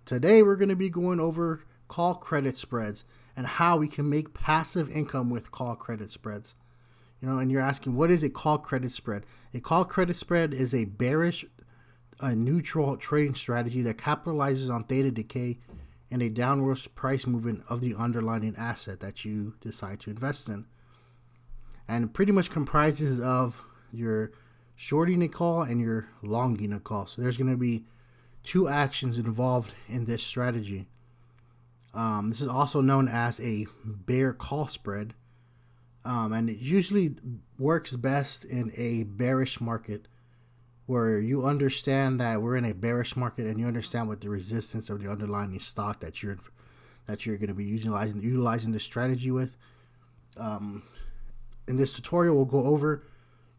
Today we're going to be going over call credit spreads and how we can make passive income with call credit spreads. And you're asking, what is a call credit spread? A call credit spread is a bearish, neutral trading strategy that capitalizes on theta decay and a downward price movement of the underlying asset that you decide to invest in. And it pretty much comprises of your shorting a call and your longing a call. So there's going to be two actions involved in this strategy. This is also known as a bear call spread. And it usually works best in a bearish market where you understand that we're in a bearish market and you understand what the resistance of the underlying stock that you're going to be utilizing this strategy with. In this tutorial, we'll go over,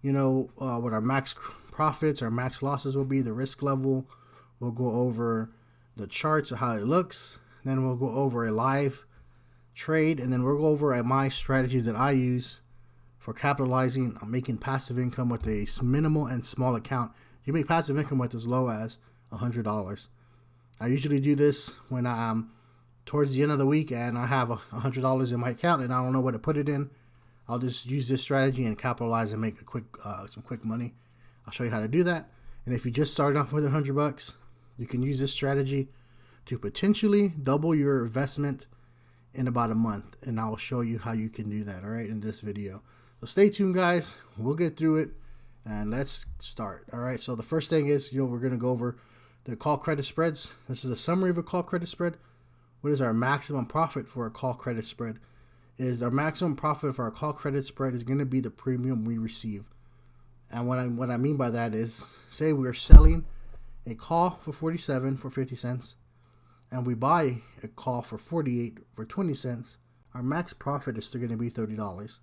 what our max profits, our max losses will be, the risk level. We'll go over the charts of how it looks. Then we'll go over a live trade, and then we'll go over my strategy that I use for capitalizing on making passive income with a minimal and small account. You make passive income with as low as $100. I usually do this when I'm towards the end of the week and I have $100 in my account and I don't know what to put it in. I'll just use this strategy and capitalize and make some quick money. I'll show you how to do that. And if you just started off with $100, you can use this strategy to potentially double your investment in about a month, and I will show you how you can do that, all right, in this video. So stay tuned, guys. We'll get through it, and let's start. All right, so the first thing is, we're going to go over the call credit spreads. This is a summary of a call credit spread. What is our maximum profit for a call credit spread? Our maximum profit for our call credit spread is going to be the premium we receive. And what I mean by that is, say we're selling a call for 47 for 50 cents. And we buy a call for 48 for 20 cents, our max profit is still going to be $30.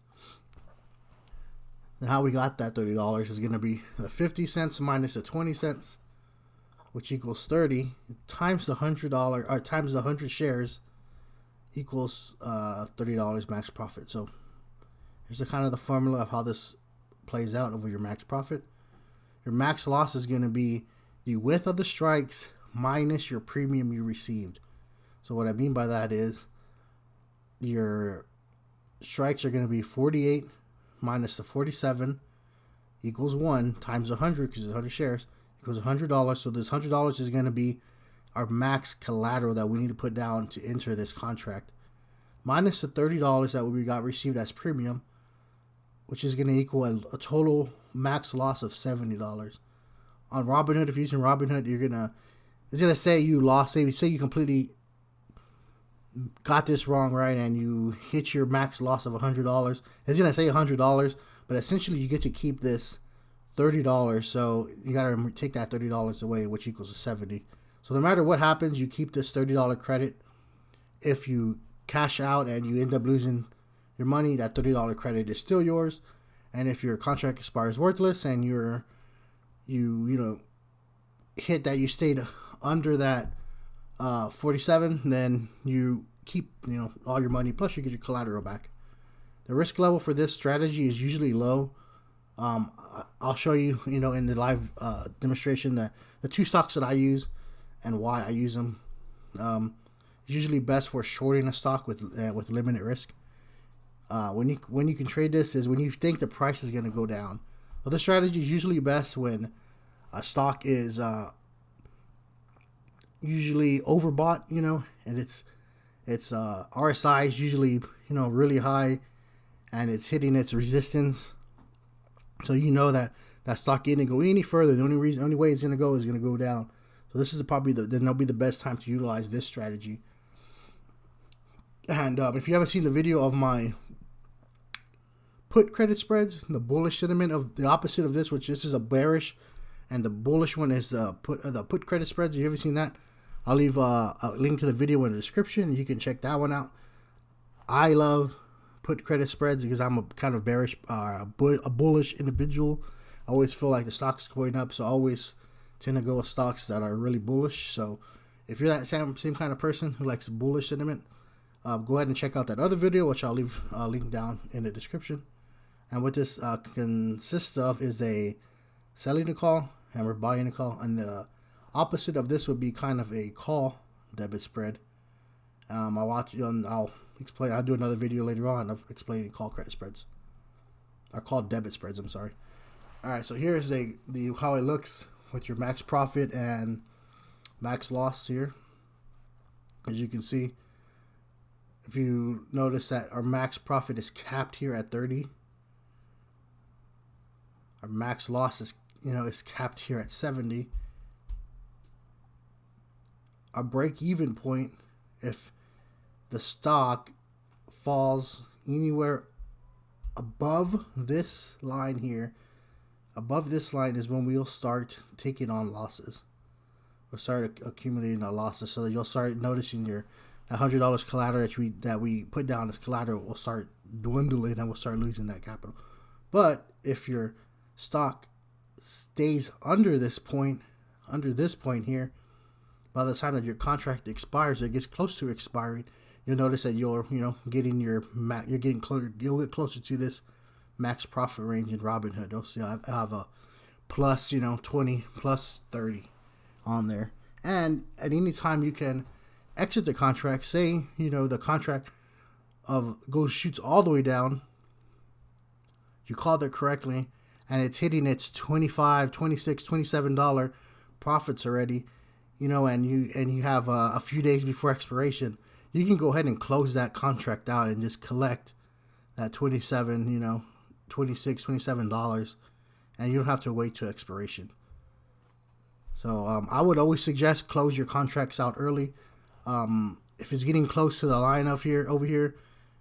And how we got that $30 is going to be the 50 cents minus the 20 cents, which equals 30, times the $100, or times the 100 shares equals $30 max profit. So here's the formula of how this plays out over your max profit. Your max loss is going to be the width of the strikes minus your premium you received. So what I mean by that is your strikes are going to be 48 minus the 47 equals 1 times 100, because it's 100 shares, equals $100. So this $100 is going to be our max collateral that we need to put down to enter this contract, minus the $30 that we got received as premium, which is going to equal a total max loss of $70. On Robinhood, if you're using Robinhood, it's going to say you lost. Say you completely got this wrong, right, and you hit your max loss of $100. It's going to say $100, but essentially you get to keep this $30. So you got to take that $30 away, which equals a $70. So no matter what happens, you keep this $30 credit. If you cash out and you end up losing your money, that $30 credit is still yours. And if your contract expires worthless and you hit that, you stayed under that 47, then you keep all your money, plus you get your collateral back. The risk level for this strategy is usually low. I'll show you in the live demonstration the two stocks that I use and why I use them. It's usually best for shorting a stock with limited risk. When you can trade this is when you think the price is going to go down. So this strategy is usually best when a stock is usually overbought, and its RSI is usually really high, and it's hitting its resistance. So that stock isn't going to go any further. The only way it's going to go is going to go down. So this is probably that'll be the best time to utilize this strategy. And if you haven't seen the video of my put credit spreads, the bullish sentiment of the opposite of this, which this is a bearish, and the bullish one is the put credit spreads. If you haven't seen that, I'll leave a link to the video in the description. You can check that one out. I love put credit spreads because I'm a kind of bearish, a bullish individual. I always feel like the stock's going up, so I always tend to go with stocks that are really bullish. So if you're that same kind of person who likes bullish sentiment, go ahead and check out that other video, which I'll leave a link down in the description. And what this consists of is a selling a call and we're buying a call, and the opposite of this would be kind of a call debit spread. I'll explain. I'll do another video later on of explaining call credit spreads. Or called debit spreads. I'm sorry. All right. So here's the how it looks with your max profit and max loss here. As you can see, if you notice that our max profit is capped here at 30. Our max loss is capped here at 70. Our break-even point, if the stock falls anywhere above this line here, above this line is when we'll start taking on losses. We'll start accumulating our losses, so that you'll start noticing that $100 collateral that we put down as collateral will start dwindling, and we'll start losing that capital. But if your stock stays under this point here, by the time that your contract expires, it gets close to expiring, you'll notice that you'll get closer to this max profit range in Robinhood. You'll see I have a plus 20 plus 30 on there, and at any time you can exit the contract. Say the contract shoots all the way down, you called it correctly, and it's hitting its $25, $26, $27 profits already, and you have a few days before expiration, you can go ahead and close that contract out and just collect that $27, $27, and you don't have to wait till expiration. So I would always suggest close your contracts out early. If it's getting close to the line over here,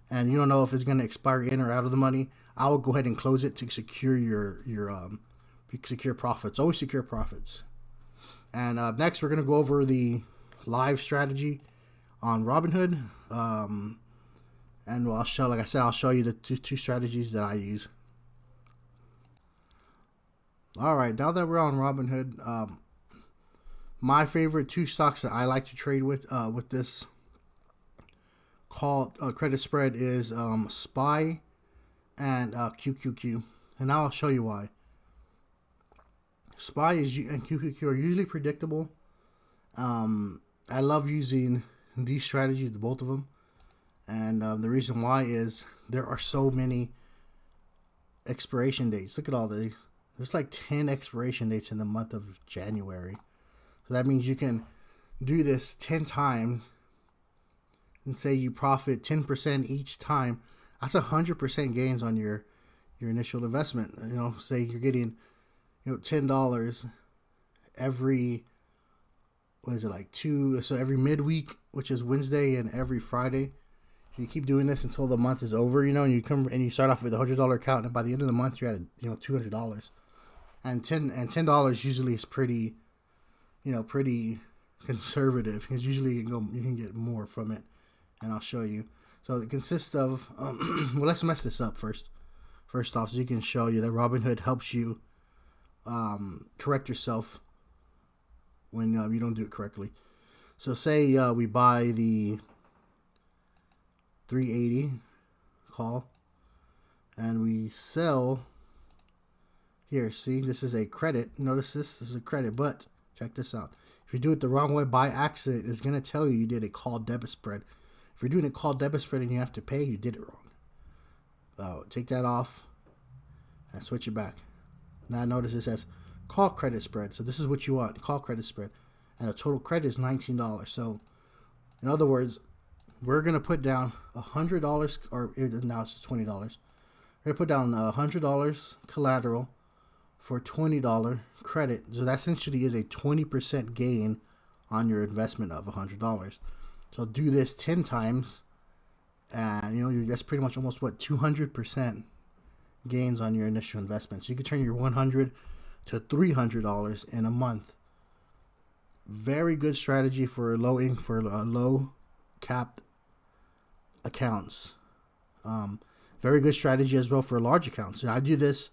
and you don't know if it's going to expire in or out of the money, I would go ahead and close it to secure your secure profits. Always secure profits. And next, we're going to go over the live strategy on Robinhood. And I'll show you the two strategies that I use. All right, now that we're on Robinhood, my favorite two stocks that I like to trade with this called credit spread is SPY and QQQ, and now I'll show you why. SPY and QQQ are usually predictable. I love using these strategies, both of them, and the reason why is there are so many expiration dates. Look at all these. There's like 10 expiration dates in the month of January. So that means you can do this 10 times and say you profit 10% each time. That's 100% gains on your initial investment. Say you're getting $10 every, so every midweek, which is Wednesday, and every Friday. You keep doing this until the month is over, and you start off with a $100 account, and by the end of the month you're at $200. And $10 usually is pretty conservative, because usually you can get more from it, and I'll show you. So it consists of well, let's mess this up first off, so you can show you that Robinhood helps you correct yourself when you don't do it correctly. So say we buy the 380 call, and we sell here. See, this is a credit. Notice this is a credit, but check this out. If you do it the wrong way by accident, it's going to tell you did a call debit spread. If you're doing a call debit spread and you have to pay, you did it wrong. Take that off and switch it back. Now notice it says call credit spread. So this is what you want, call credit spread. And the total credit is $19. So in other words, we're going to put down $100, or now it's $20. We're going to put down $100 collateral for $20 credit. So that essentially is a 20% gain on your investment of $100. So do this 10 times, and that's pretty much almost 200% gains on your initial investment. So you can turn your $100 to $300 in a month. Very good strategy for low capped accounts. Very good strategy as well for large accounts. I do this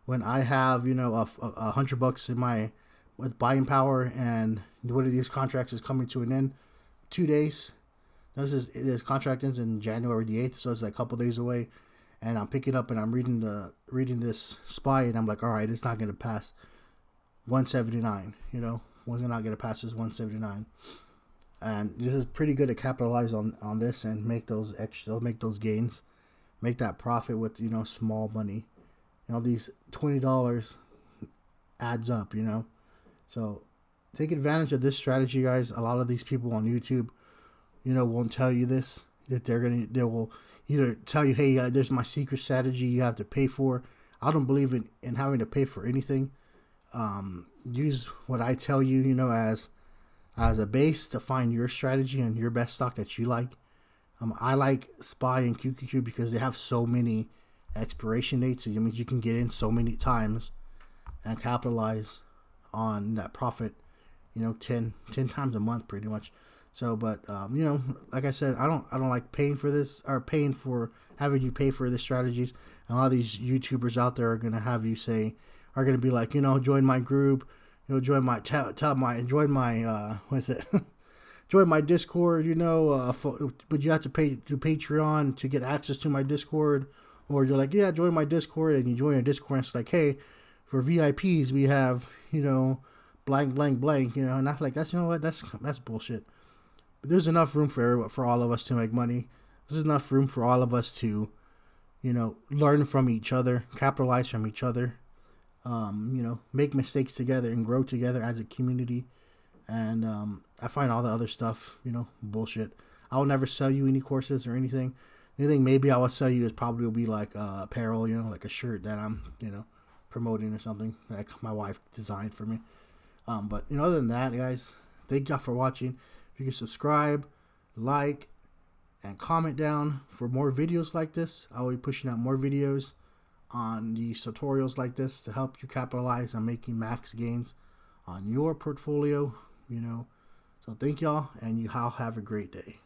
when I have $100 in with buying power, and one of these contracts is coming to an end 2 days. Notice this contract ends in January the 8th, so it's like a couple days away, and I'm picking up and I'm reading this SPY, and I'm like, all right, it's not going to pass 179. Was not going to pass this 179. And this is pretty good to capitalize on this and make those extra, make those gains, make that profit with, you know, small money. You know, these $20 adds up, you know. So take advantage of this strategy, guys. A lot of these people on YouTube, you know, won't tell you this. That they will either tell you, hey, there's my secret strategy you have to pay for. I don't believe in having to pay for anything. Use what I tell you, you know, as a base to find your strategy and your best stock that you like. I like SPY and QQQ because they have so many expiration dates. So it means you can get in so many times and capitalize on that profit, you know, 10 times a month pretty much. So, but, you know, like I said, I don't like paying for this, or paying for having you pay for the strategies. And a lot of these YouTubers out there are going to have you say, are going to be like, you know, join my group, you know, join my, join my, join my Discord, you know, but you have to pay to Patreon to get access to my Discord. Or you're like, yeah, join my Discord, and you join a Discord, and it's like, hey, for VIPs, we have, you know, blank, blank, blank, you know, and I'm like, that's, you know what, that's bullshit. But there's enough room for all of us to make money. There's enough room for all of us to, you know, learn from each other, capitalize from each other, you know, make mistakes together and grow together as a community. And I find all the other stuff, you know, bullshit. I will never sell you any courses or anything. Anything maybe I will sell you is probably will be like apparel, you know, like a shirt that I'm, you know, promoting or something that my wife designed for me. But, you know, other than that, guys, thank y'all for watching. If you can subscribe, like, and comment down for more videos like this. I'll be pushing out more videos on these tutorials like this to help you capitalize on making max gains on your portfolio, you know. So thank y'all, and you all have a great day.